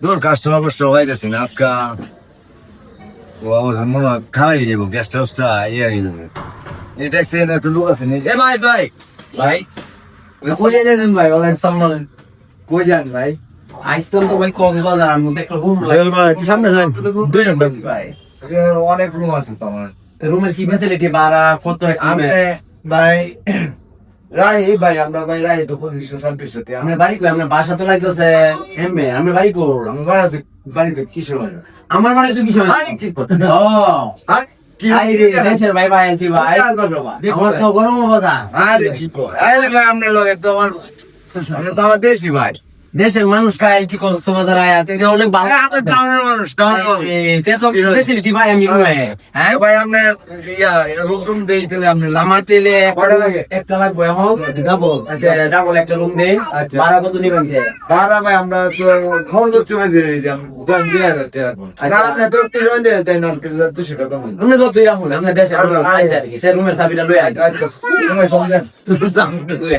তোর কাস্টমার সবাই গেছে না আজকা ও আমার মনে হয় খারাপ হয়ে যাবো গেস্ট হাউসটা ইয়ে হয়ে যাবে এই দেখছেন একটু লোক আছে নি এ ভাই ভাই ভাই কই যাচ্ছেন ভাই ওলাই সামনে কই যান ভাই আইসলাম তো ভাই কক্সবাজার আমি একটা রুম সামনে যান দুইজন বেশি ভাই অনেক রুম আছে তো আমার রুমের কি ফ্যাসিলিটি ভাড়া কত আপনি ভাই ভাই আমরা ভাই রাই তো 2500 আমরা বাড়ি কই আমরা বাসা তো লাগতেছে এমবে আমরা বাড়ি কই আমি বাড়িতে কিশোর হয় আমার বাড়ি তো কিছু আরে কি করতে ও আর কি আই রে দেশের ভাই ভাই আনছি ভাই আমার তো গরম বাবা আরে কি করে আরে ভাই আমরা লগে তো আমার দেশি ভাই দেশের মানুষ খায় কি কক্সবাজার আয়া তে অনেক ভালো আমরা টাউনের মানুষ টাউন তে তো ফ্যাসিলিটি ভাই আমি রুমে হ্যাঁ ভাই আপনার রুম দেই তাহলে আপনি আমার তেলে কটা লাগে? একটা লাগবে এখন ডাবল আচ্ছা ডাবল একটা রুম দেন আচ্ছা। ভাড়া কত নেবেন যে ভাড়া ভাই আমরা তো খাওয়া দাওয়া চলে দিই আমি 2000 টাকা না আপনি তো একটু রয়ে দেন তাই না 200 টাকা কম আপনি তো তুই রাখুন আপনি দেশের আচ্ছা সে রুমের চাবিটা লই আয় আচ্ছা তুমি সঙ্গে